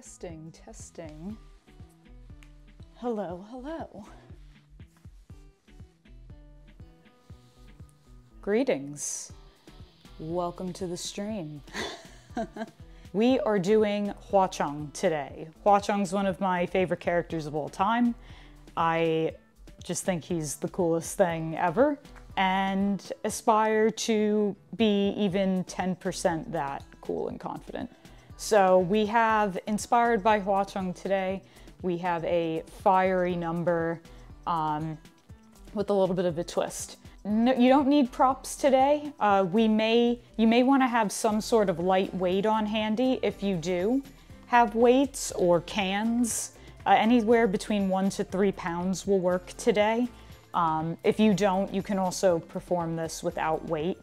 Testing, testing. Hello, hello. Greetings. Welcome to the stream. We are doing Hua Cheng today. Hua Cheng's one of my favorite characters of all time. I just think he's the coolest thing ever and aspire to be even 10% that cool and confident. So we have, inspired by Hua Cheng today, we have a fiery number with a little bit of a twist. No, you don't need props today. You may want to have some sort of light weight on handy if you do have weights or cans. Anywhere between 1 to 3 pounds will work today. If you don't, you can also perform this without weight.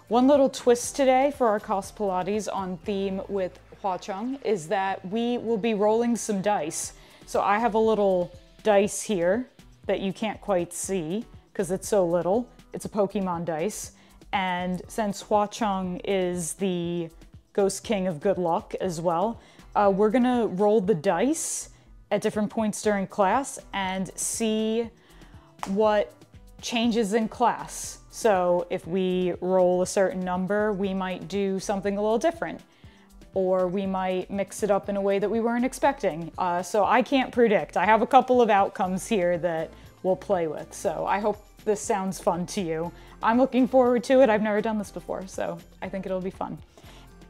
One little twist today for our CosPilates on theme with Hua Cheng is that we will be rolling some dice. So I have a little dice here that you can't quite see because it's so little. It's a Pokemon dice. And since Hua Cheng is the Ghost King of good luck as well, we're gonna roll the dice at different points during class and see what changes in class. So if we roll a certain number, we might do something a little different, or we might mix it up in a way that we weren't expecting. So I can't predict. I have a couple of outcomes here that we'll play with. So I hope this sounds fun to you. I'm looking forward to it. I've never done this before, so I think it'll be fun.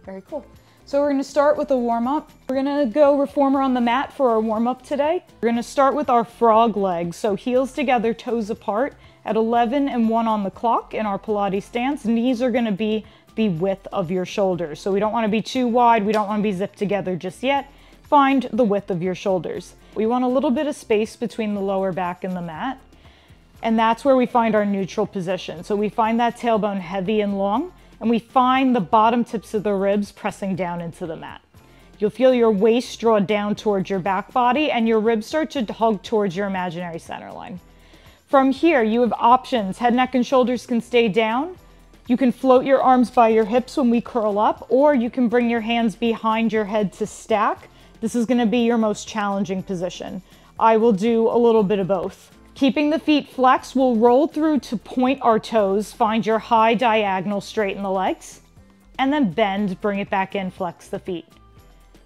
Very cool. So we're gonna start with a warm-up. We're gonna go reformer on the mat for our warm-up today. We're gonna start with our frog legs. So heels together, toes apart at 11 and 1 on the clock in our Pilates stance. Knees are gonna be the width of your shoulders. So we don't wanna be too wide. We don't wanna be zipped together just yet. Find the width of your shoulders. We want a little bit of space between the lower back and the mat. And that's where we find our neutral position. So we find that tailbone heavy and long, and we find the bottom tips of the ribs pressing down into the mat. You'll feel your waist draw down towards your back body and your ribs start to hug towards your imaginary center line. From here, you have options. Head, neck, and shoulders can stay down. You can float your arms by your hips when we curl up, or you can bring your hands behind your head to stack. This is gonna be your most challenging position. I will do a little bit of both. Keeping the feet flexed, we'll roll through to point our toes, find your high diagonal, straighten the legs, and then bend, bring it back in, flex the feet.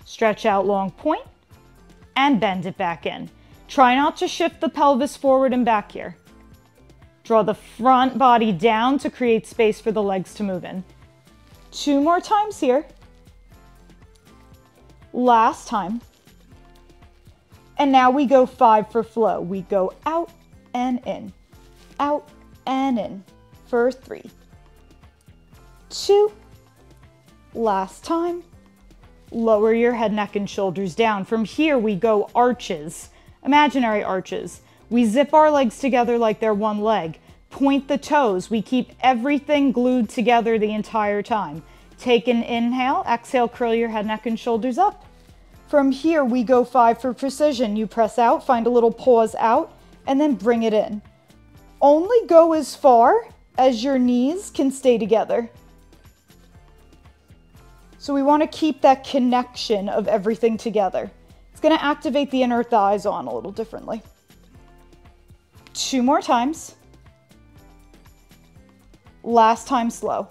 Stretch out long point, and bend it back in. Try not to shift the pelvis forward and back here. Draw the front body down to create space for the legs to move in. 2 more times here. Last time. And now we go 5 for flow. We go out and in, out and in for 3, 2, last time. Lower your head, neck, and shoulders down. From here, we go arches, imaginary arches. We zip our legs together like they're one leg. Point the toes. We keep everything glued together the entire time. Take an inhale, exhale, curl your head, neck, and shoulders up. From here, we go 5 for precision. You press out, find a little pause out, and then bring it in. Only go as far as your knees can stay together. So we want to keep that connection of everything together. It's going to activate the inner thighs on a little differently. 2 more times. Last time slow.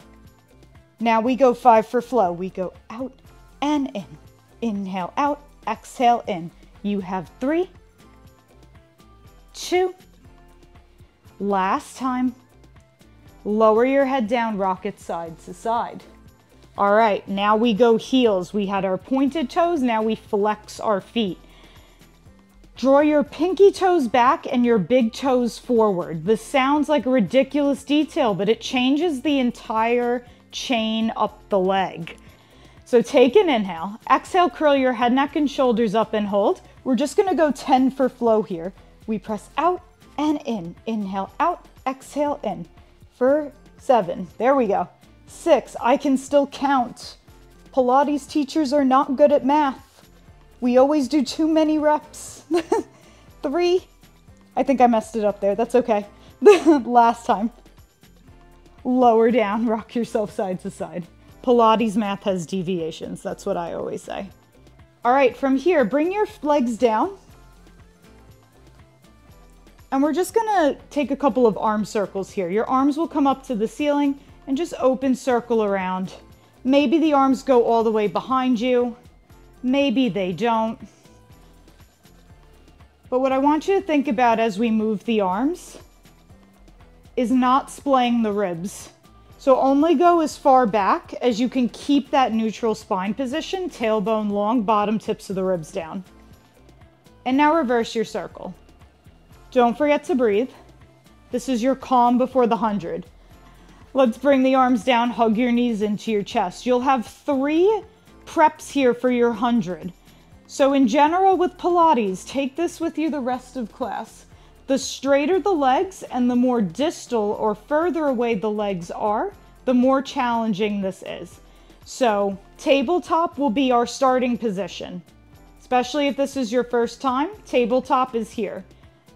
Now we go 5 for flow. We go out and in. Inhale out, exhale in. You have 3, 2, last time. Lower your head down, rock it side to side. All right, now we go heels. We had our pointed toes, now we flex our feet. Draw your pinky toes back and your big toes forward. This sounds like a ridiculous detail, but it changes the entire chain up the leg. So take an inhale, exhale, curl your head, neck, and shoulders up and hold. We're just gonna go 10 for flow here. We press out and in. Inhale out, exhale in. For 7, there we go. 6, I can still count. Pilates teachers are not good at math. We always do too many reps. 3, I think I messed it up there, that's okay. Last time. Lower down, rock yourself side to side. Pilates math has deviations, that's what I always say. All right, from here, bring your legs down. And we're just gonna take a couple of arm circles here. Your arms will come up to the ceiling and just open circle around. Maybe the arms go all the way behind you. Maybe they don't. But what I want you to think about as we move the arms is not splaying the ribs. So only go as far back as you can keep that neutral spine position, tailbone long, bottom tips of the ribs down. And now reverse your circle. Don't forget to breathe. This is your calm before the 100. Let's bring the arms down, hug your knees into your chest. You'll have 3 preps here for your 100. So in general with Pilates, take this with you the rest of class. The straighter the legs and the more distal or further away the legs are, the more challenging this is. So tabletop will be our starting position. Especially if this is your first time, tabletop is here.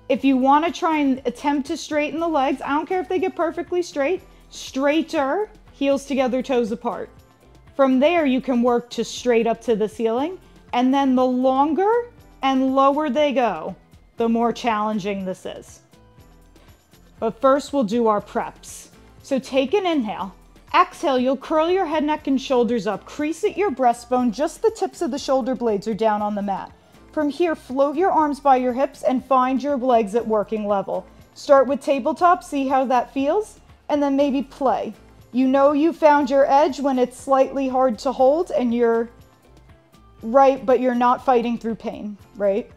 If you want to try and attempt to straighten the legs, I don't care if they get perfectly straight, straighter, heels together, toes apart. From there, you can work to straight up to the ceiling, and then the longer and lower they go, the more challenging this is. But first, we'll do our preps. So take an inhale. Exhale, you'll curl your head, neck, and shoulders up. Crease at your breastbone, just the tips of the shoulder blades are down on the mat. From here, float your arms by your hips and find your legs at working level. Start with tabletop, see how that feels, and then maybe play. You know you found your edge when it's slightly hard to hold and you're right, but you're not fighting through pain, right?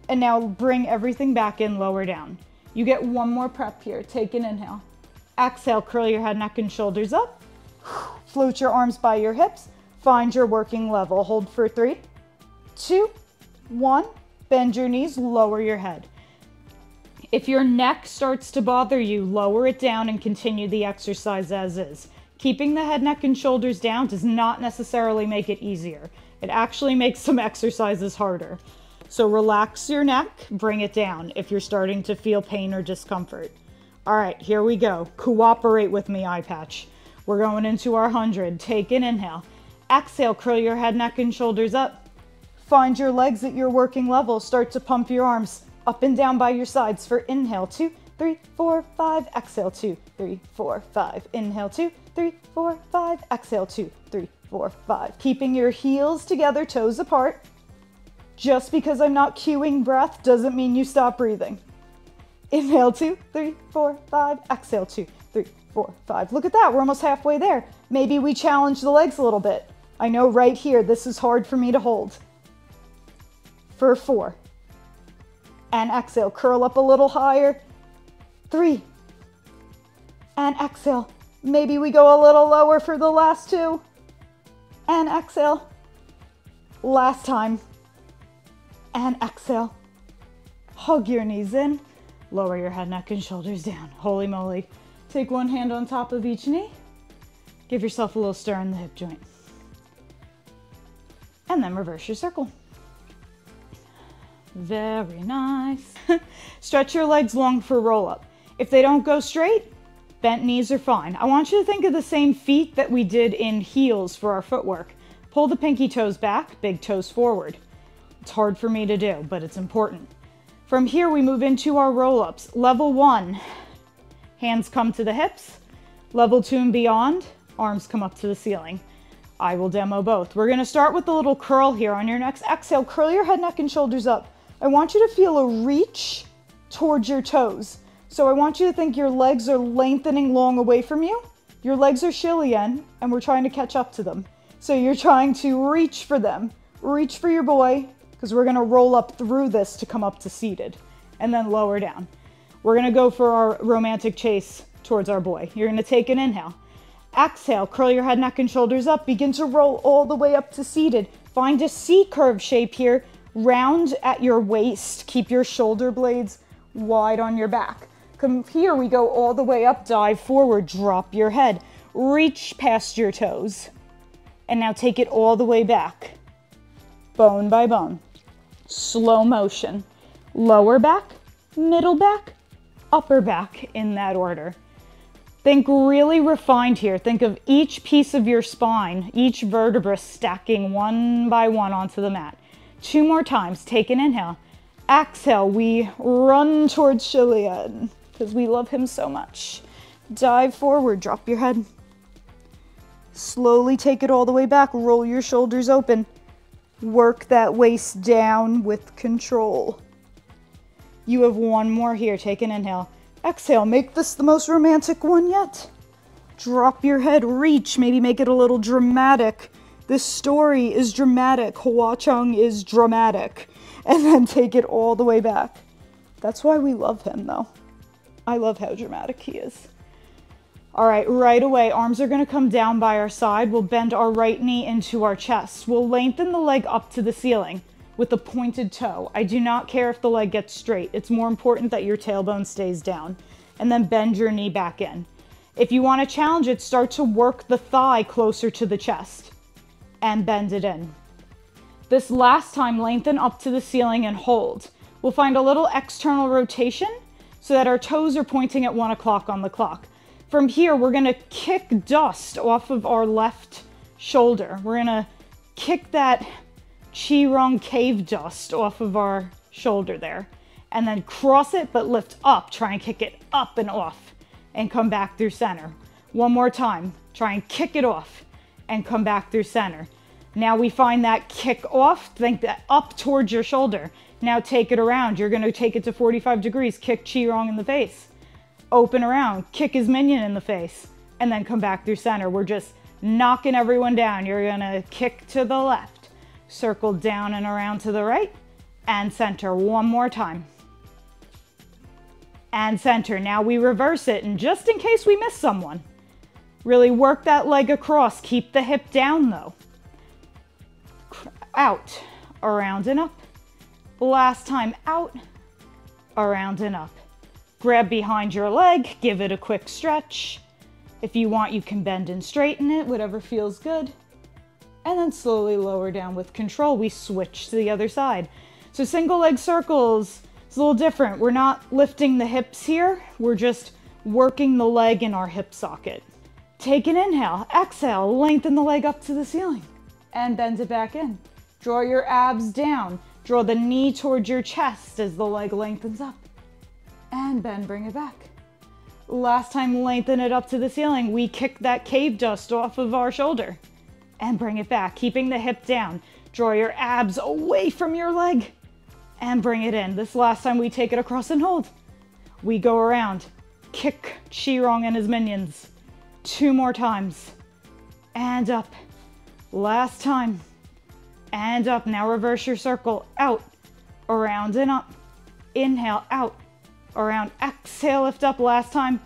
And now bring everything back in, lower down. You get one more prep here. Take an inhale. Exhale, curl your head, neck, and shoulders up. Float your arms by your hips. Find your working level. Hold for 3, 2, 1, bend your knees, lower your head. If your neck starts to bother you, lower it down and continue the exercise as is. Keeping the head, neck, and shoulders down does not necessarily make it easier. It actually makes some exercises harder. So relax your neck, bring it down if you're starting to feel pain or discomfort. All right, here we go. Cooperate with me, eye patch. We're going into our 100. Take an inhale. Exhale, curl your head, neck, and shoulders up. Find your legs at your working level. Start to pump your arms up and down by your sides for inhale, 2, 3, 4, 5. Exhale, 2, 3, 4, 5. Inhale, 2, 3, 4, 5. Exhale, 2, 3, 4, 5. Keeping your heels together, toes apart. Just because I'm not cueing breath doesn't mean you stop breathing. Inhale, 2, 3, 4, 5. Exhale, 2, 3, 4, 5. Look at that, we're almost halfway there. Maybe we challenge the legs a little bit. I know right here, this is hard for me to hold. For 4. And exhale, curl up a little higher. 3. And exhale. Maybe we go a little lower for the last 2. And exhale. Last time. And exhale. Hug your knees in. Lower your head, neck, and shoulders down. Holy moly. Take one hand on top of each knee. Give yourself a little stir in the hip joint. And then reverse your circle. Very nice. Stretch your legs long for roll up. If they don't go straight, bent knees are fine. I want you to think of the same feet that we did in heels for our footwork. Pull the pinky toes back, big toes forward. It's hard for me to do, but it's important. From here, we move into our roll-ups. Level 1, hands come to the hips. Level 2 and beyond, arms come up to the ceiling. I will demo both. We're gonna start with the little curl here. On your next exhale, curl your head, neck, and shoulders up. I want you to feel a reach towards your toes. So I want you to think your legs are lengthening long away from you. Your legs are shillien, and we're trying to catch up to them. So you're trying to reach for them. Reach for your boy, because we're gonna roll up through this to come up to seated, and then lower down. We're gonna go for our romantic chase towards our boy. You're gonna take an inhale. Exhale, curl your head, neck, and shoulders up. Begin to roll all the way up to seated. Find a C-curve shape here. Round at your waist. Keep your shoulder blades wide on your back. Come here, we go all the way up, dive forward, drop your head. Reach past your toes. And now take it all the way back. Bone by bone. Slow motion. Lower back, middle back, upper back in that order. Think really refined here. Think of each piece of your spine, each vertebra stacking one by one onto the mat. 2 more times. Take an inhale. Exhale, we run towards Shilian because we love him so much. Dive forward, drop your head. Slowly take it all the way back. Roll your shoulders open. Work that waist down with control. You have 1 more here. Take an inhale. Exhale, make this the most romantic one yet. Drop your head, reach, maybe make it a little dramatic. This story is dramatic. Hua Cheng is dramatic. And then take it all the way back. That's why we love him though. I love how dramatic he is. All right, right away, arms are gonna come down by our side. We'll bend our right knee into our chest. We'll lengthen the leg up to the ceiling with a pointed toe. I do not care if the leg gets straight. It's more important that your tailbone stays down. And then bend your knee back in. If you want to challenge it, start to work the thigh closer to the chest and bend it in. This last time, lengthen up to the ceiling and hold. We'll find a little external rotation so that our toes are pointing at 1 o'clock on the clock. From here, we're gonna kick dust off of our left shoulder. We're gonna kick that Qigong cave dust off of our shoulder there. And then cross it, but lift up. Try and kick it up and off and come back through center. 1 more time. Try and kick it off and come back through center. Now we find that kick off, think that up towards your shoulder. Now take it around. You're gonna take it to 45 degrees, kick Qigong in the face. Open around, kick his minion in the face, and then come back through center. We're just knocking everyone down. You're gonna kick to the left, circle down and around to the right, and center. 1 more time. And center. Now we reverse it, and just in case we miss someone, really work that leg across. Keep the hip down though. Out, around and up. Last time, out, around and up. Grab behind your leg, give it a quick stretch. If you want, you can bend and straighten it, whatever feels good. And then slowly lower down with control. We switch to the other side. So single leg circles, it's a little different. We're not lifting the hips here. We're just working the leg in our hip socket. Take an inhale, exhale, lengthen the leg up to the ceiling and bend it back in. Draw your abs down. Draw the knee towards your chest as the leg lengthens up. And bend, bring it back. Last time, lengthen it up to the ceiling. We kick that cave dust off of our shoulder and bring it back, keeping the hip down. Draw your abs away from your leg and bring it in. This last time, we take it across and hold. We go around, kick Qigong and his minions. 2 more times and up. Last time and up. Now reverse your circle. Out, around and up. Inhale, out, around. Exhale, lift up. Last time.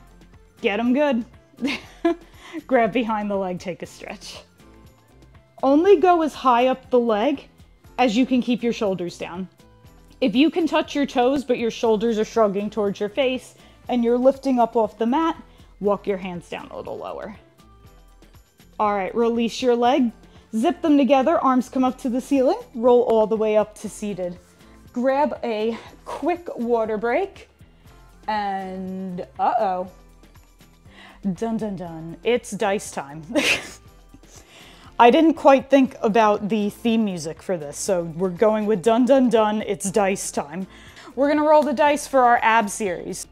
Get them good. Grab behind the leg, take a stretch. Only go as high up the leg as you can keep your shoulders down. If you can touch your toes, but your shoulders are shrugging towards your face and you're lifting up off the mat, walk your hands down a little lower. All right, release your leg. Zip them together, arms come up to the ceiling, roll all the way up to seated. Grab a quick water break, and uh-oh. Dun dun dun, it's dice time. I didn't quite think about the theme music for this, so we're going with dun dun dun, it's dice time. We're gonna roll the dice for our ab series.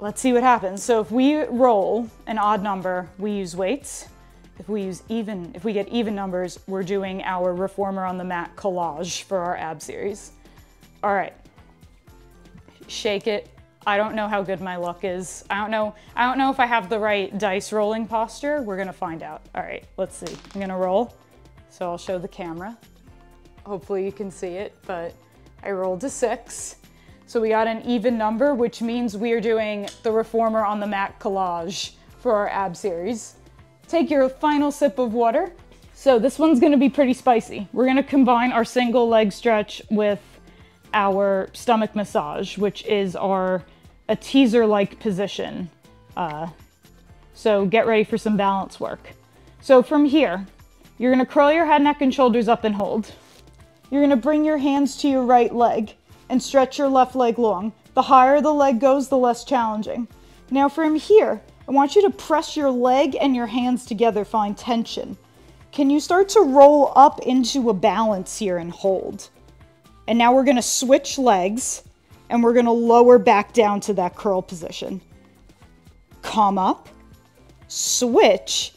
Let's see what happens. So if we roll an odd number, we use weights. If we get even numbers, we're doing our reformer on the mat collage for our ab series. All right, shake it. I don't know how good my luck is. I don't know if I have the right dice rolling posture. We're gonna find out. All right, let's see. I'm gonna roll. So I'll show the camera. Hopefully you can see it, but I rolled a 6. So we got an even number, which means we are doing the reformer on the mat collage for our ab series. Take your final sip of water. So this one's gonna be pretty spicy. We're gonna combine our single leg stretch with our stomach massage, which is a teaser-like position. So get ready for some balance work. So from here, you're gonna curl your head, neck, and shoulders up and hold. You're gonna bring your hands to your right leg and stretch your left leg long. The higher the leg goes, the less challenging. Now from here, I want you to press your leg and your hands together, find tension. Can you start to roll up into a balance here and hold? And now we're gonna switch legs and we're gonna lower back down to that curl position. Come up, switch,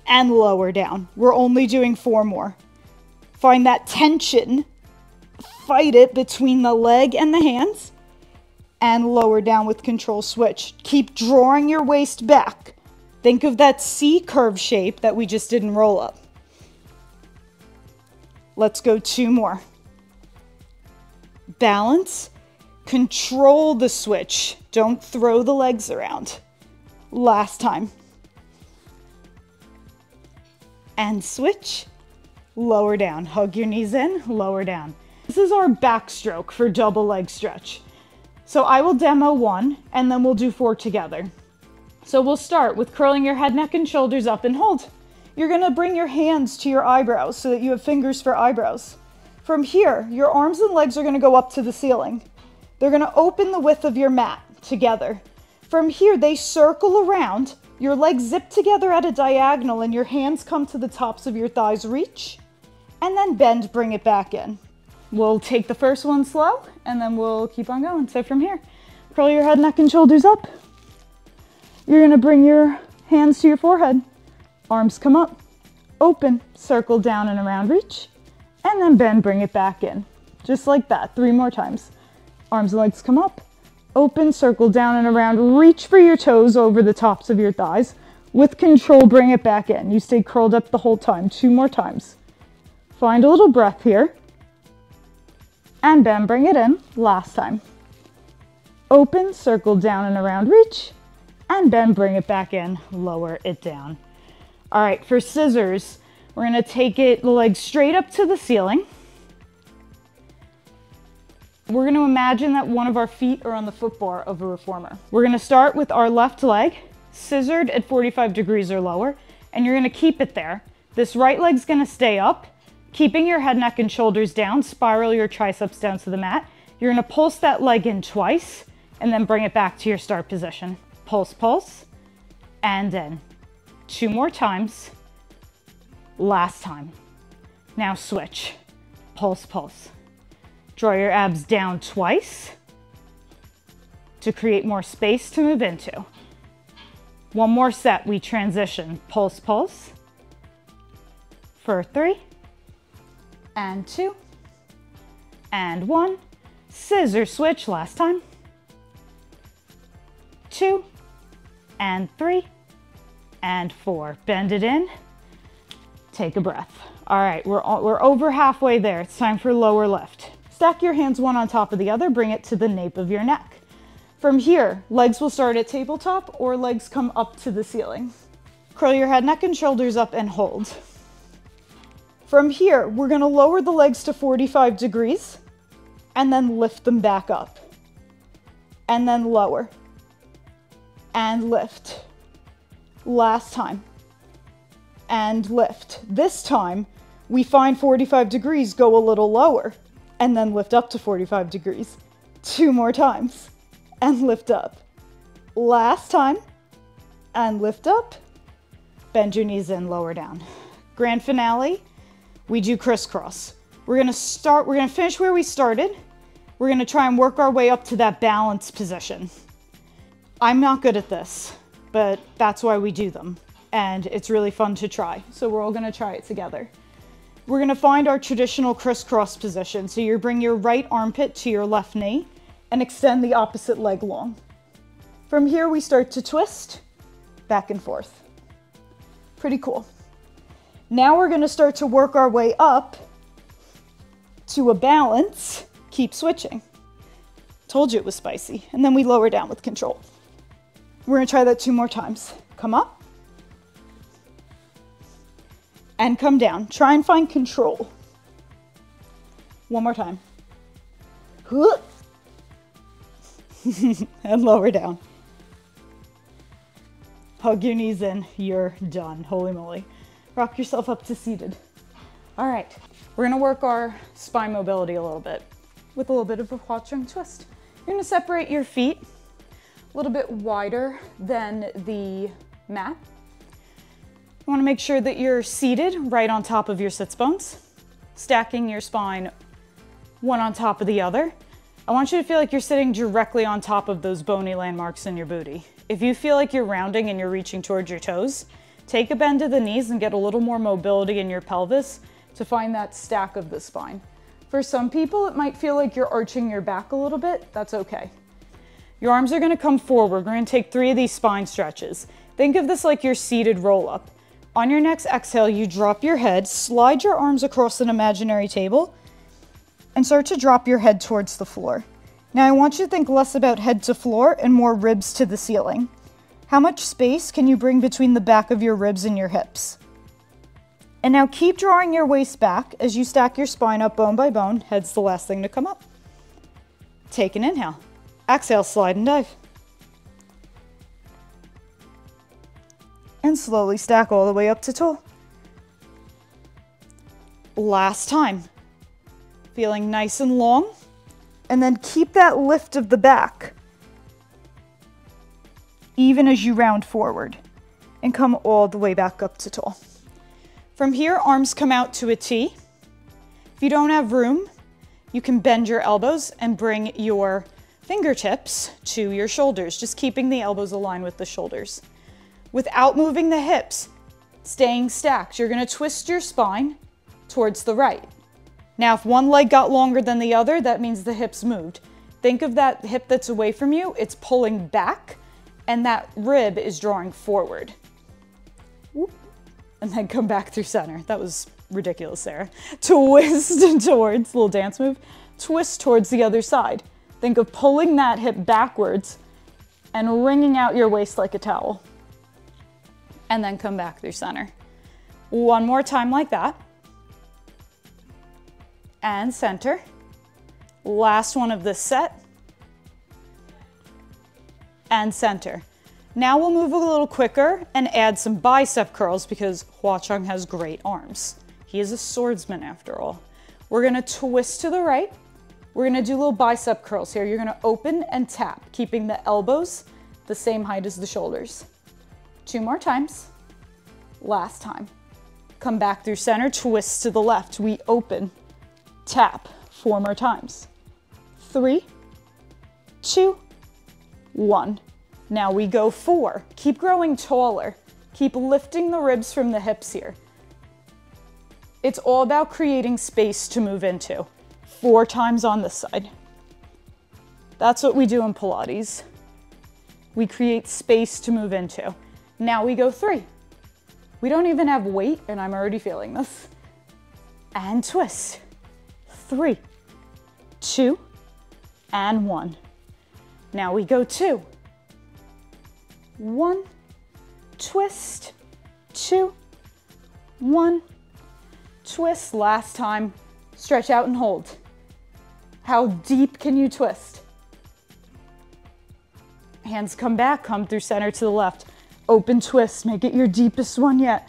and lower down. We're only doing 4 more. Find that tension, fight it between the leg and the hands, and lower down with control, switch. Keep drawing your waist back. Think of that C curve shape that we just did in roll up. Let's go 2 more. Balance, control the switch. Don't throw the legs around. Last time. And switch, lower down. Hug your knees in, lower down. This is our backstroke for double leg stretch. So I will demo 1 and then we'll do 4 together. So we'll start with curling your head, neck, and shoulders up and hold. You're gonna bring your hands to your eyebrows so that you have fingers for eyebrows. From here, your arms and legs are gonna go up to the ceiling. They're gonna open the width of your mat together. From here, they circle around, your legs zip together at a diagonal and your hands come to the tops of your thighs, reach, and then bend, bring it back in. We'll take the first one slow and then we'll keep on going. So from here, curl your head, neck, and shoulders up. You're gonna bring your hands to your forehead. Arms come up, open, circle down and around, reach, and then bend, bring it back in. Just like that, 3 more times. Arms and legs come up, open, circle down and around, reach for your toes over the tops of your thighs. With control, bring it back in. You stay curled up the whole time, 2 more times. Find a little breath here. And bend, bring it in, last time. Open, circle down and around, reach, and bend, bring it back in, lower it down. All right, for scissors, we're gonna take the legs straight up to the ceiling. We're gonna imagine that one of our feet are on the foot bar of a reformer. We're gonna start with our left leg, scissored at 45 degrees or lower, and you're gonna keep it there. This right leg's gonna stay up, keeping your head, neck, and shoulders down, spiral your triceps down to the mat. You're gonna pulse that leg in twice, and then bring it back to your start position. Pulse, pulse, and in. 2 more times. Last time. Now switch. Pulse, pulse. Draw your abs down twice to create more space to move into. 1 more set, we transition. Pulse, pulse. For 3, and 2, and 1. Scissor switch, last time. 2, and 3, and 4. Bend it in, take a breath. All right, we're over halfway there. It's time for lower lift. Stack your hands one on top of the other, bring it to the nape of your neck. From here, legs will start at tabletop or legs come up to the ceiling. Curl your head, neck, and shoulders up and hold. From here, we're gonna lower the legs to 45 degrees and then lift them back up. And then lower. And lift. Last time. And lift. This time, we find 45 degrees, go a little lower, and then lift up to 45 degrees. 2 more times. And lift up. Last time. And lift up. Bend your knees in, lower down. Grand finale, we do crisscross. We're gonna finish where we started. We're gonna try and work our way up to that balance position. I'm not good at this, but that's why we do them. And it's really fun to try. So we're all gonna try it together. We're gonna find our traditional crisscross position. So you bring your right armpit to your left knee and extend the opposite leg long. From here, we start to twist back and forth. Pretty cool. Now we're gonna start to work our way up to a balance. Keep switching. Told you it was spicy. And then we lower down with control. We're gonna try that 2 more times. Come up. And come down. Try and find control. 1 more time. And lower down. Hug your knees in. You're done. Holy moly. Rock yourself up to seated. All right. We're gonna work our spine mobility a little bit with a little bit of a Hua Cheng twist. You're gonna separate your feet. a little bit wider than the mat. You want to make sure that you're seated right on top of your sits bones, stacking your spine one on top of the other. I want you to feel like you're sitting directly on top of those bony landmarks in your booty. If you feel like you're rounding and you're reaching towards your toes, take a bend to the knees and get a little more mobility in your pelvis to find that stack of the spine. For some people, it might feel like you're arching your back a little bit. That's okay. Your arms are going to come forward. We're going to take 3 of these spine stretches. Think of this like your seated roll-up. On your next exhale, you drop your head, slide your arms across an imaginary table, and start to drop your head towards the floor. Now I want you to think less about head to floor and more ribs to the ceiling. How much space can you bring between the back of your ribs and your hips? And now keep drawing your waist back as you stack your spine up bone by bone. Head's the last thing to come up. Take an inhale. Exhale, slide and dive. And slowly stack all the way up to tall. Last time. Feeling nice and long. And then keep that lift of the back even as you round forward and come all the way back up to tall. From here, arms come out to a T. If you don't have room, you can bend your elbows and bring your fingertips to your shoulders, just keeping the elbows aligned with the shoulders. Without moving the hips, staying stacked, you're going to twist your spine towards the right. Now, if one leg got longer than the other, that means the hips moved. Think of that hip that's away from you, it's pulling back, and that rib is drawing forward. Whoop. And then come back through center. That was ridiculous, Sarah. Twist towards, little dance move, twist towards the other side. Think of pulling that hip backwards and wringing out your waist like a towel. And then come back through center. One more time like that. And center. Last one of this set. And center. Now we'll move a little quicker and add some bicep curls because Hua Cheng has great arms. He is a swordsman after all. We're gonna twist to the right. We're gonna do little bicep curls here. You're gonna open and tap, keeping the elbows the same height as the shoulders. 2 more times. Last time. Come back through center, twist to the left. We open, tap, 4 more times. 3, 2, 1. Now we go 4. Keep growing taller. Keep lifting the ribs from the hips here. It's all about creating space to move into. 4 times on this side. That's what we do in Pilates. We create space to move into. Now we go 3. We don't even have weight and I'm already feeling this. And twist. 3, 2, and 1. Now we go 2. 1, twist, 2, 1, twist. Last time, stretch out and hold. How deep can you twist? Hands come back, come through center to the left. Open twist, make it your deepest one yet.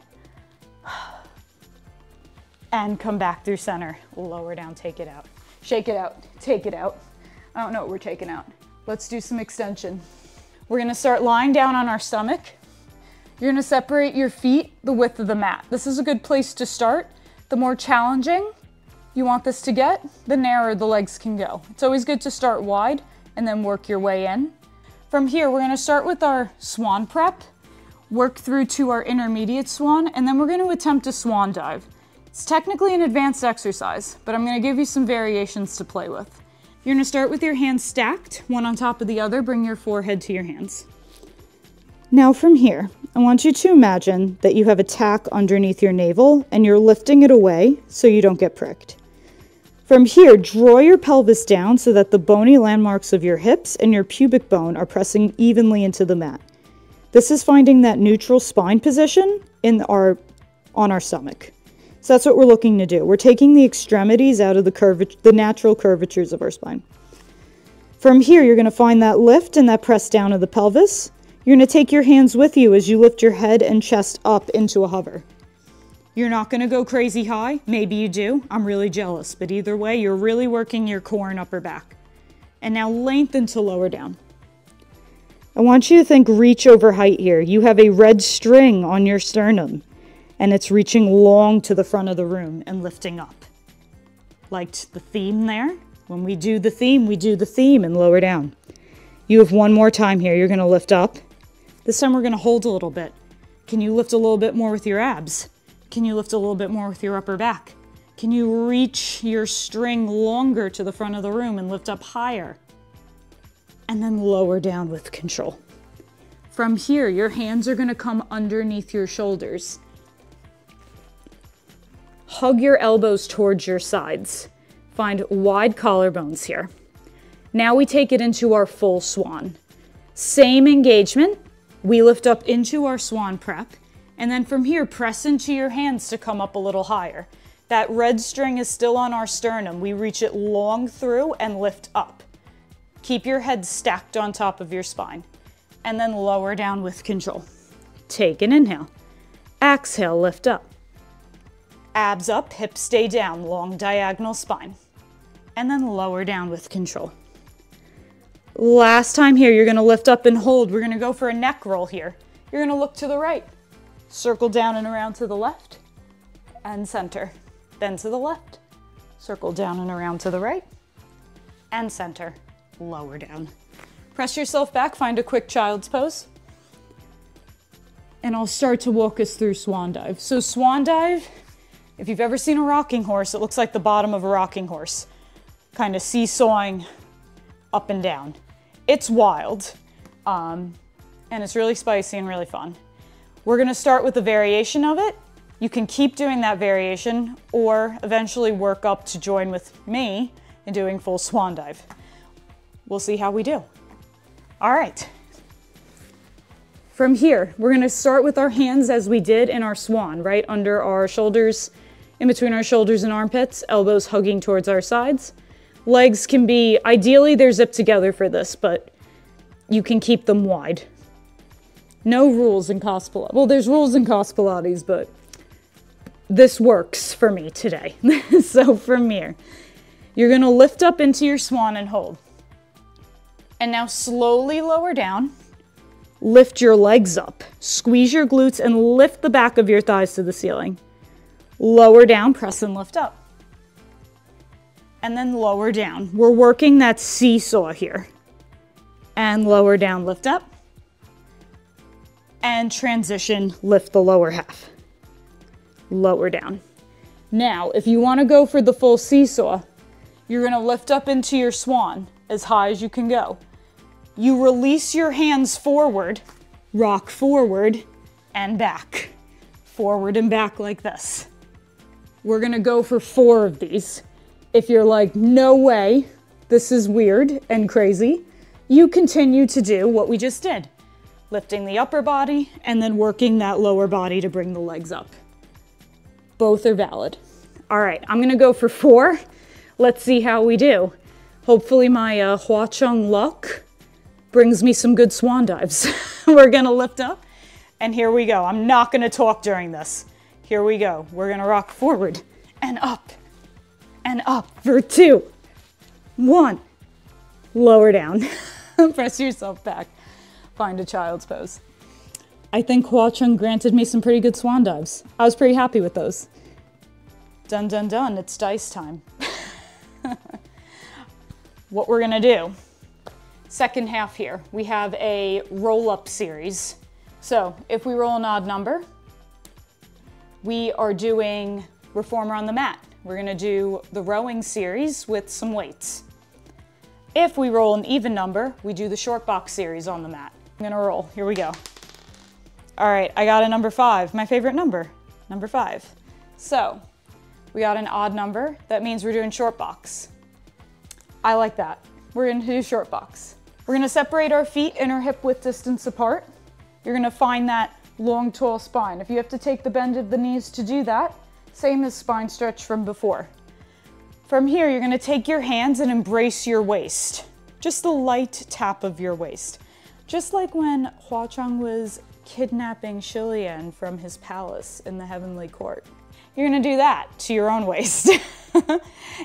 And come back through center. Lower down, take it out. Shake it out, take it out. I don't know what we're taking out. Let's do some extension. We're gonna start lying down on our stomach. You're gonna separate your feet the width of the mat. This is a good place to start. The more challenging you want this to get, the narrower the legs can go. It's always good to start wide and then work your way in. From here, we're gonna start with our swan prep, work through to our intermediate swan, and then we're gonna attempt a swan dive. It's technically an advanced exercise, but I'm gonna give you some variations to play with. You're gonna start with your hands stacked, one on top of the other. Bring your forehead to your hands. Now from here, I want you to imagine that you have a tack underneath your navel and you're lifting it away so you don't get pricked. From here, draw your pelvis down so that the bony landmarks of your hips and your pubic bone are pressing evenly into the mat. This is finding that neutral spine position on our stomach. So that's what we're looking to do. We're taking the extremities out of the natural curvatures of our spine. From here, you're gonna find that lift and that press down of the pelvis. You're gonna take your hands with you as you lift your head and chest up into a hover. You're not gonna go crazy high. Maybe you do. I'm really jealous, but either way, you're really working your core and upper back. And now lengthen to lower down. I want you to think reach over height here. You have a red string on your sternum, and it's reaching long to the front of the room and lifting up. Liked the theme there? When we do the theme and lower down. You have one more time here. You're going to lift up. This time we're going to hold a little bit. Can you lift a little bit more with your abs? Can you lift a little bit more with your upper back? Can you reach your string longer to the front of the room and lift up higher? And then lower down with control. From here, your hands are going to come underneath your shoulders. Hug your elbows towards your sides. Find wide collarbones here. Now we take it into our full swan. Same engagement. We lift up into our swan prep. And then from here, press into your hands to come up a little higher. That red string is still on our sternum. We reach it long through and lift up. Keep your head stacked on top of your spine. And then lower down with control. Take an inhale. Exhale, lift up. Abs up, hips stay down, long diagonal spine. And then lower down with control. Last time here, you're gonna lift up and hold. We're gonna go for a neck roll here. You're gonna look to the right. Circle down and around to the left and center. Then to the left. Circle down and around to the right and center. Lower down. Press yourself back, find a quick child's pose. And I'll start to walk us through swan dive. So swan dive, if you've ever seen a rocking horse, it looks like the bottom of a rocking horse, kind of seesawing up and down. It's wild, and it's really spicy and really fun. We're gonna start with a variation of it. You can keep doing that variation or eventually work up to join with me in doing full swan dive. We'll see how we do. All right. From here, we're gonna start with our hands as we did in our swan, right under our shoulders, in between our shoulders and armpits, elbows hugging towards our sides. Legs can be, ideally they're zipped together for this, but you can keep them wide. No rules in CosPilates. Well, there's rules in CosPilates, but this works for me today. So from here, you're gonna lift up into your swan and hold. And now slowly lower down. Lift your legs up. Squeeze your glutes and lift the back of your thighs to the ceiling. Lower down, press and lift up. And then lower down. We're working that seesaw here. And lower down, lift up. And transition, lift the lower half. Lower down. Now, if you want to go for the full seesaw, you're going to lift up into your swan as high as you can go. You release your hands forward, rock forward and back. Forward and back like this. We're going to go for 4 of these. If you're like, no way, this is weird and crazy, you continue to do what we just did. Lifting the upper body and then working that lower body to bring the legs up. Both are valid. All right, I'm gonna go for 4. Let's see how we do. Hopefully my Hua Cheng luck brings me some good swan dives. We're gonna lift up and here we go. I'm not gonna talk during this. Here we go. We're gonna rock forward and up for 2, 1. Lower down. Press yourself back. Find a child's pose. I think Hua Cheng granted me some pretty good swan dives. I was pretty happy with those. Done, done, done. It's dice time. What we're gonna do, second half here, we have a roll-up series. So if we roll an odd number, we are doing reformer on the mat. We're gonna do the rowing series with some weights. If we roll an even number, we do the short box series on the mat. I'm gonna roll, here we go. All right, I got a number 5, my favorite number, number 5. So, we got an odd number, that means we're doing short box. I like that. We're gonna do short box. We're gonna separate our feet inner hip width distance apart. You're gonna find that long, tall spine. If you have to take the bend of the knees to do that, same as spine stretch from before. From here, you're gonna take your hands and embrace your waist. Just the light tap of your waist. Just like when Hua Cheng was kidnapping Shilian from his palace in the heavenly court. You're gonna do that to your own waist.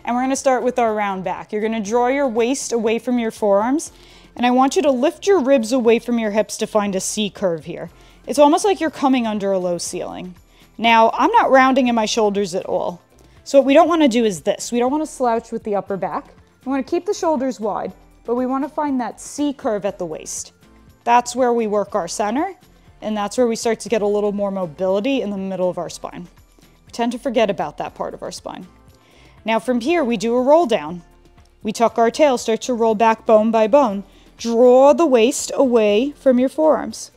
And we're gonna start with our round back. You're gonna draw your waist away from your forearms And I want you to lift your ribs away from your hips to find a C curve here. It's almost like you're coming under a low ceiling. Now, I'm not rounding in my shoulders at all. So what we don't want to do is this. We don't want to slouch with the upper back. We want to keep the shoulders wide, but we want to find that C curve at the waist. That's where we work our center, and that's where we start to get a little more mobility in the middle of our spine. We tend to forget about that part of our spine. Now from here, we do a roll down. We tuck our tail, start to roll back bone by bone. Draw the waist away from your forearms.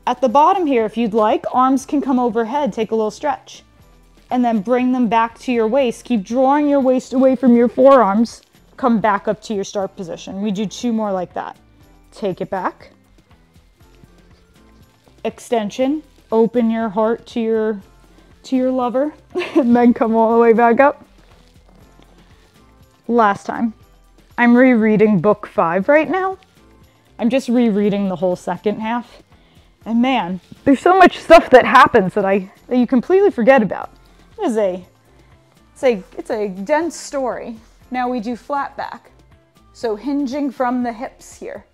At the bottom here, if you'd like, arms can come overhead, take a little stretch. And then bring them back to your waist. Keep drawing your waist away from your forearms. Come back up to your start position. We do 2 more like that. Take it back. Extension. Open your heart to your lover. And then come all the way back up. Last time. I'm rereading book 5 right now. I'm just rereading the whole second half. And man, there's so much stuff that happens that you completely forget about. It's a dense story. Now we do flat back. So hinging from the hips here.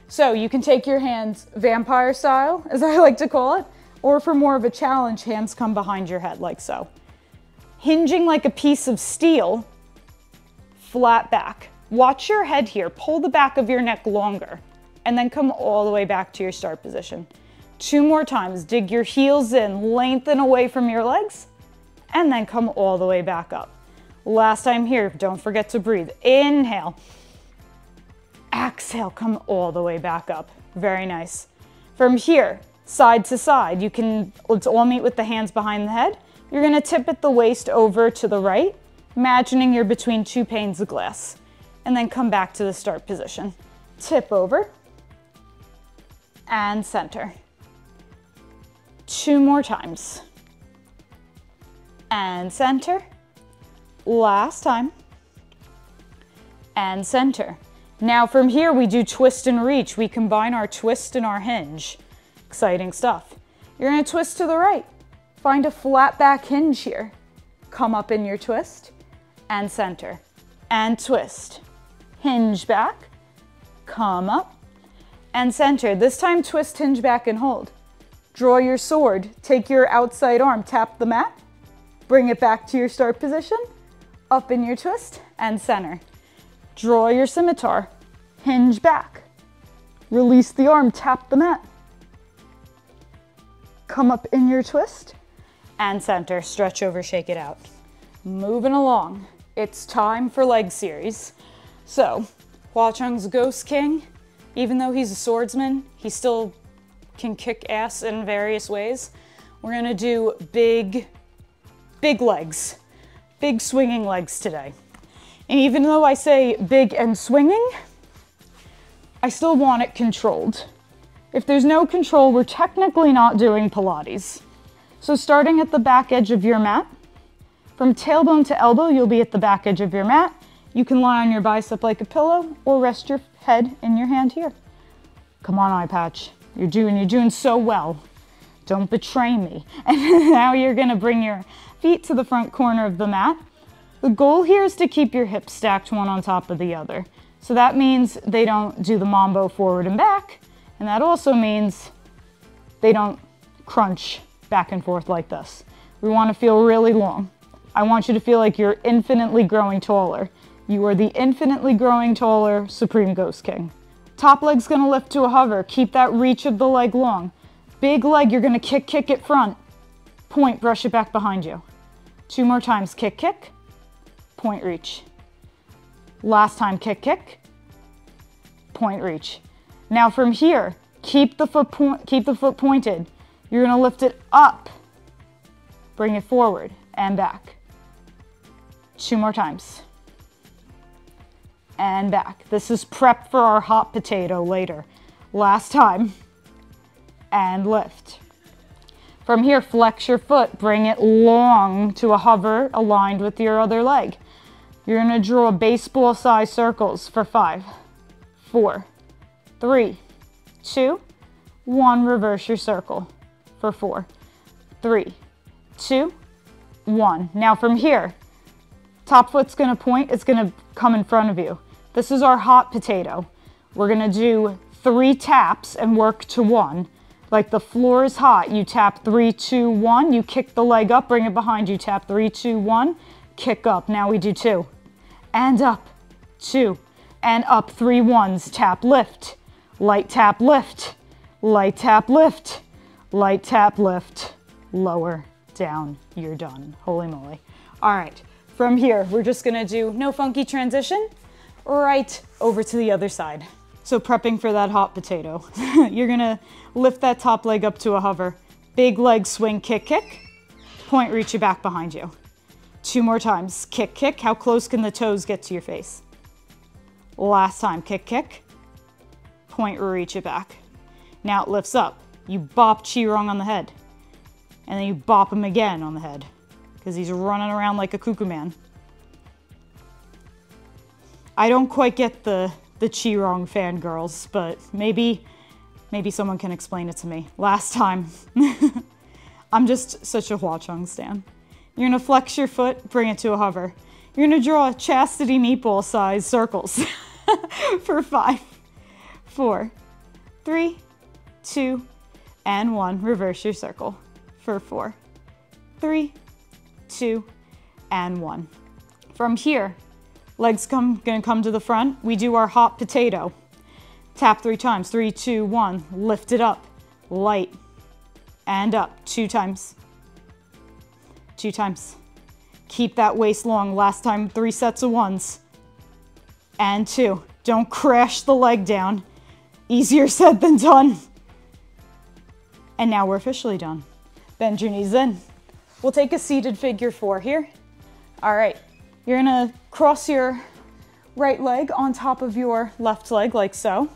So you can take your hands vampire style, as I like to call it, or for more of a challenge, hands come behind your head like so. Hinging like a piece of steel, flat back. Watch your head here, pull the back of your neck longer, and then come all the way back to your start position. 2 more times, dig your heels in, lengthen away from your legs, and then come all the way back up. Last time here, don't forget to breathe. Inhale. Exhale, come all the way back up. Very nice. From here, side to side, let's all meet with the hands behind the head. You're gonna tip at the waist over to the right, imagining you're between 2 panes of glass, and then come back to the start position. Tip over, and center. 2 more times. And center. Last time. And center. Now from here we do twist and reach. We combine our twist and our hinge. Exciting stuff. You're going to twist to the right. Find a flat back hinge here. Come up in your twist and center. And twist. Hinge back. Come up and center. This time twist, hinge back and hold. Draw your sword. Take your outside arm. Tap the mat. Bring it back to your start position. Up in your twist and center. Draw your scimitar. Hinge back. Release the arm. Tap the mat. Come up in your twist and center. Stretch over, shake it out. Moving along. It's time for leg series. So, Hua Cheng's Ghost King, even though he's a swordsman, he still can kick ass in various ways. We're gonna do big legs, big swinging legs today. And even though I say big and swinging, I still want it controlled. If there's no control, we're technically not doing Pilates. So starting at the back edge of your mat, from tailbone to elbow, you'll be at the back edge of your mat. You can lie on your bicep like a pillow or rest your head in your hand here. Come on, eye patch. You're doing so well. Don't betray me. And now you're gonna bring your feet to the front corner of the mat. The goal here is to keep your hips stacked one on top of the other. So that means they don't do the mambo forward and back. And that also means they don't crunch back and forth like this. We want to feel really long. I want you to feel like you're infinitely growing taller. You are the infinitely growing taller Supreme Ghost King. Top leg's gonna lift to a hover. Keep that reach of the leg long. Big leg, you're gonna kick it front. Point, brush it back behind you. 2 more times, kick, point, reach. Last time, kick, point, reach. Now from here, keep the foot pointed. You're gonna lift it up, bring it forward and back. 2 more times. And back. This is prep for our hot potato later. Last time. And lift. From here, flex your foot. Bring it long to a hover aligned with your other leg. You're gonna draw baseball-sized circles for 5, 4, 3, 2, 1. Reverse your circle for 4, 3, 2, 1. Now from here, top foot's gonna point, it's gonna come in front of you. This is our hot potato. We're gonna do 3 taps and work to 1. Like the floor is hot, you tap 3, 2, 1, you kick the leg up, bring it behind you, tap 3, 2, 1, kick up. Now we do 2, and up, 2, and up, 3 ones, tap, lift, light tap, lift, light tap, lift, light tap, lift, lower, down, you're done. Holy moly. All right, from here, we're just gonna do no funky transition, right over to the other side. So prepping for that hot potato. You're gonna lift that top leg up to a hover. Big leg swing, kick, kick. Point, reach it back behind you. 2 more times, kick, kick. How close can the toes get to your face? Last time, kick, kick. Point, reach it back. Now it lifts up. You bop Chi-Rong on the head. And then you bop him again on the head, because he's running around like a cuckoo man. I don't quite get the Chi-Rong fangirls, but maybe someone can explain it to me. Last time. I'm just such a Hua Cheng stan. You're gonna flex your foot, bring it to a hover. You're gonna draw chastity meatball size circles for 5, 4, 3, 2, and 1. Reverse your circle for 4, 3, 2, and 1. From here, legs gonna come to the front. We do our hot potato. Tap 3 times, 3, 2, 1. Lift it up, light, and up. 2 times. 2 times. Keep that waist long. Last time, 3 sets of 1s. And 2. Don't crash the leg down. Easier said than done. And now we're officially done. Bend your knees in. We'll take a seated figure 4 here. All right, you're gonna cross your right leg on top of your left leg like so,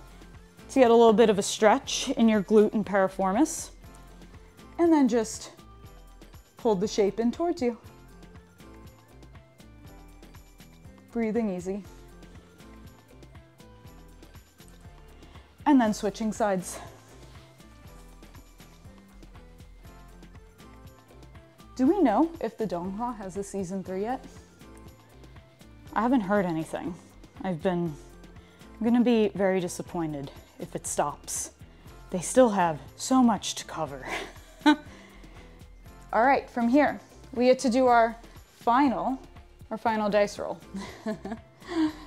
to get a little bit of a stretch in your glute and piriformis. And then just pull the shape in towards you. Breathing easy. And then switching sides. Do we know if the Donghua has a season 3 yet? I haven't heard anything. I'm gonna be very disappointed if it stops. They still have so much to cover. All right, from here, we get to do our final dice roll.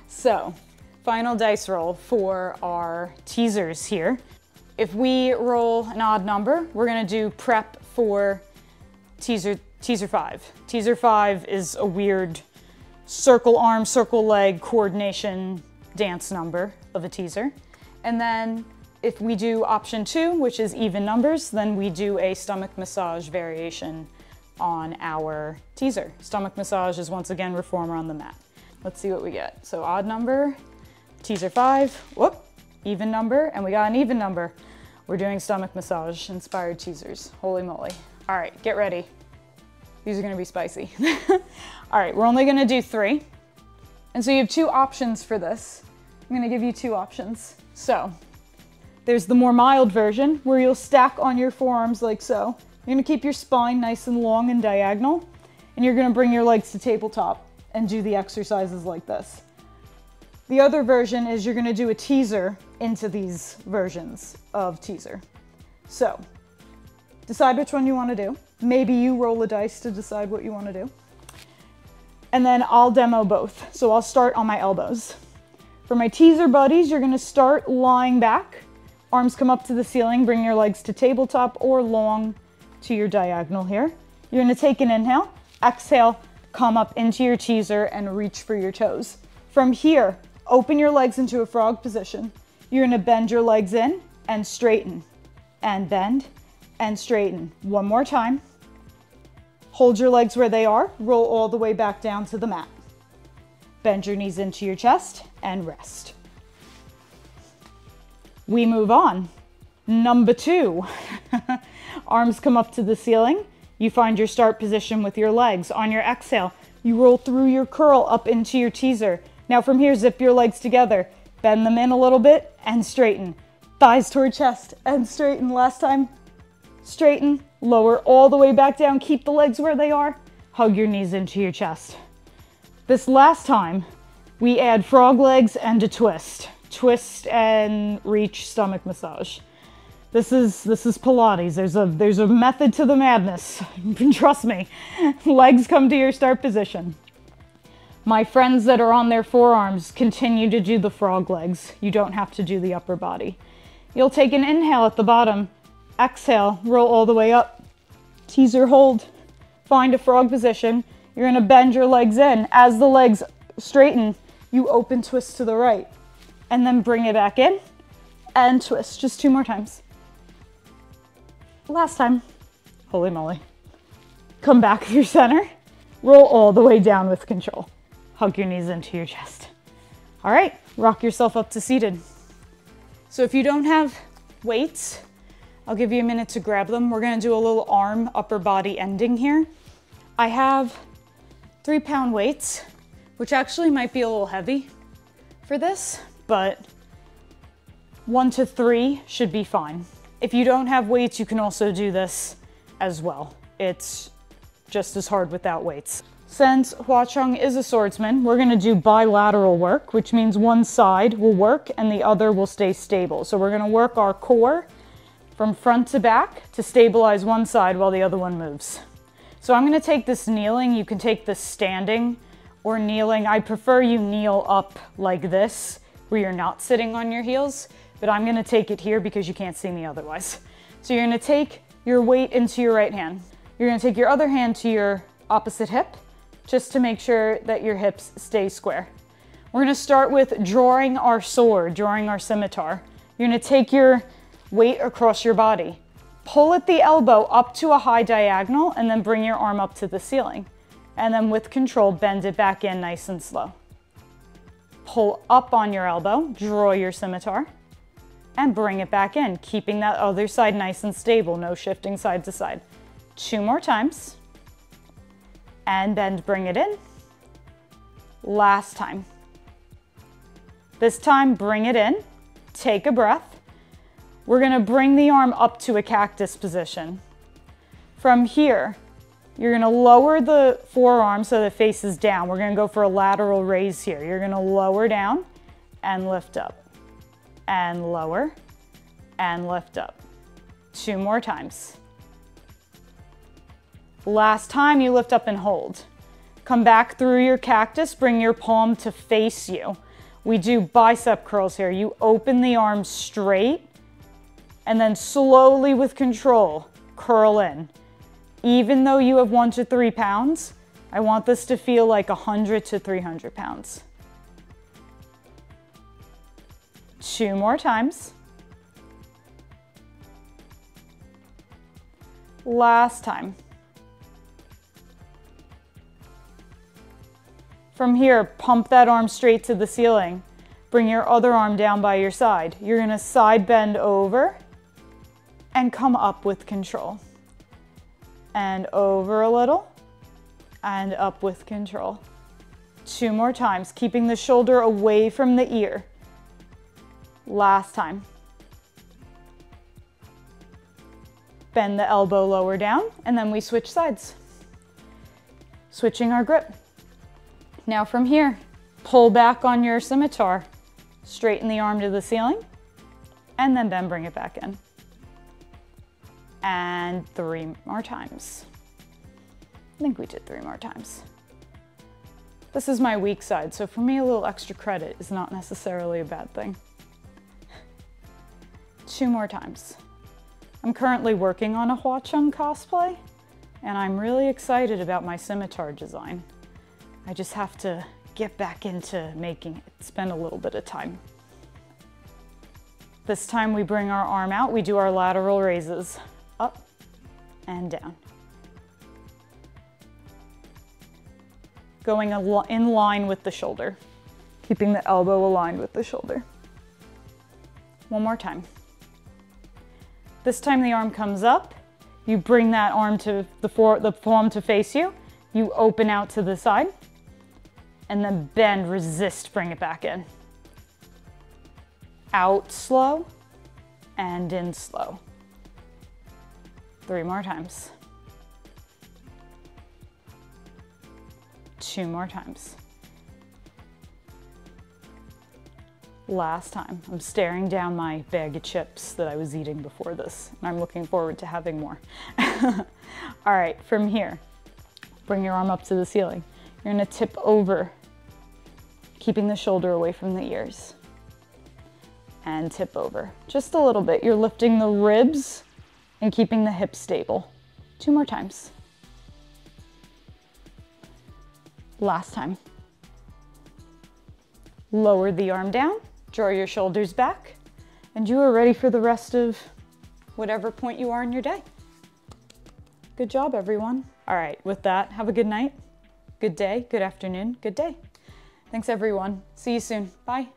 So, final dice roll for our teasers here. If we roll an odd number, we're gonna do prep for teaser 5. Teaser 5 is a weird circle arm, circle leg coordination dance number of a teaser. And then if we do option 2, which is even numbers, then we do a stomach massage variation on our teaser. Stomach massage is once again reformer on the mat. Let's see what we get. So odd number, teaser 5, whoop, even number, and we got an even number. We're doing stomach massage inspired teasers. Holy moly. All right, get ready. These are gonna be spicy. All right, we're only gonna do 3. And so you have 2 options for this. I'm gonna give you 2 options. So there's the more mild version where you'll stack on your forearms like so. You're gonna keep your spine nice and long and diagonal, and you're gonna bring your legs to tabletop and do the exercises like this. The other version is you're gonna do a teaser into these versions of teaser. So decide which one you wanna do. Maybe you roll a dice to decide what you wanna do. And then I'll demo both. So I'll start on my elbows. For my teaser buddies, you're gonna start lying back. Arms come up to the ceiling, bring your legs to tabletop or long to your diagonal here. You're gonna take an inhale, exhale, come up into your teaser and reach for your toes. From here, open your legs into a frog position. You're gonna bend your legs in and straighten, and bend and straighten. One more time. Hold your legs where they are, roll all the way back down to the mat. Bend your knees into your chest and rest. We move on. Number 2. Arms come up to the ceiling. You find your start position with your legs. On your exhale, you roll through your curl up into your teaser. Now from here, zip your legs together. Bend them in a little bit and straighten. Thighs toward chest and straighten. Last time. Straighten, lower all the way back down. Keep the legs where they are. Hug your knees into your chest. This last time, we add frog legs and a twist. twist and reach stomach massage. This is Pilates. There's a method to the madness. Trust me. Legs come to your start position. My friends that are on their forearms continue to do the frog legs. You don't have to do the upper body. You'll take an inhale at the bottom, exhale, roll all the way up, teaser hold, find a frog position. You're gonna bend your legs in. As the legs straighten, you open twist to the right, and then bring it back in and twist. Just 2 more times. Last time. Holy moly. Come back through center, roll all the way down with control. Hug your knees into your chest. All right, rock yourself up to seated. So if you don't have weights, I'll give you a minute to grab them. We're gonna do a little arm, upper body ending here. I have 3-pound weights, which actually might be a little heavy for this, but 1 to 3 should be fine. If you don't have weights, you can also do this as well. It's just as hard without weights. Since Hua Cheng is a swordsman, we're gonna do bilateral work, which means one side will work and the other will stay stable. So we're gonna work our core from front to back to stabilize one side while the other one moves. So I'm gonna take this kneeling. You can take this standing or kneeling. I prefer you kneel up like this, where you're not sitting on your heels, but I'm gonna take it here because you can't see me otherwise. So you're gonna take your weight into your right hand. You're gonna take your other hand to your opposite hip, just to make sure that your hips stay square. We're gonna start with drawing our sword, drawing our scimitar. You're gonna take your weight across your body. Pull at the elbow up to a high diagonal and then bring your arm up to the ceiling. And then with control, bend it back in nice and slow. Pull up on your elbow, draw your scimitar, and bring it back in, keeping that other side nice and stable, no shifting side to side. 2 more times. And bend, bring it in. Last time. This time, bring it in, take a breath. We're gonna bring the arm up to a cactus position. From here, you're gonna lower the forearm so that it faces down. We're gonna go for a lateral raise here. You're gonna lower down and lift up, and lower and lift up. 2 more times. Last time, you lift up and hold. Come back through your cactus, bring your palm to face you. We do bicep curls here. You open the arm straight and then slowly with control, curl in. Even though you have 1 to 3 pounds, I want this to feel like 100 to 300 pounds. 2 more times. Last time. From here, pump that arm straight to the ceiling. Bring your other arm down by your side. You're gonna side bend over and come up with control. And over a little and up with control. 2 more times, keeping the shoulder away from the ear. Last time. Bend the elbow lower down, and then we switch sides. Switching our grip. Now from here, pull back on your scimitar, straighten the arm to the ceiling, and then bring it back in. And 3 more times. I think we did 3 more times. This is my weak side, so for me a little extra credit is not necessarily a bad thing. 2 more times. I'm currently working on a Hua Cheng cosplay, and I'm really excited about my scimitar design. I just have to get back into making it, spend a little bit of time. This time we bring our arm out, we do our lateral raises, up and down. Going in line with the shoulder, keeping the elbow aligned with the shoulder. 1 more time. This time the arm comes up, you bring that arm to the palm to face you, you open out to the side, and then bend, resist, bring it back in. Out slow and in slow. 3 more times. 2 more times. Last time. I'm staring down my bag of chips that I was eating before this, and I'm looking forward to having more. All right, from here, bring your arm up to the ceiling. You're gonna tip over, keeping the shoulder away from the ears. And tip over, just a little bit. You're lifting the ribs and keeping the hips stable. 2 more times. Last time. Lower the arm down, draw your shoulders back, and you are ready for the rest of whatever point you are in your day. Good job, everyone. All right, with that, have a good night, good day, good afternoon, good day. Thanks, everyone. See you soon. Bye.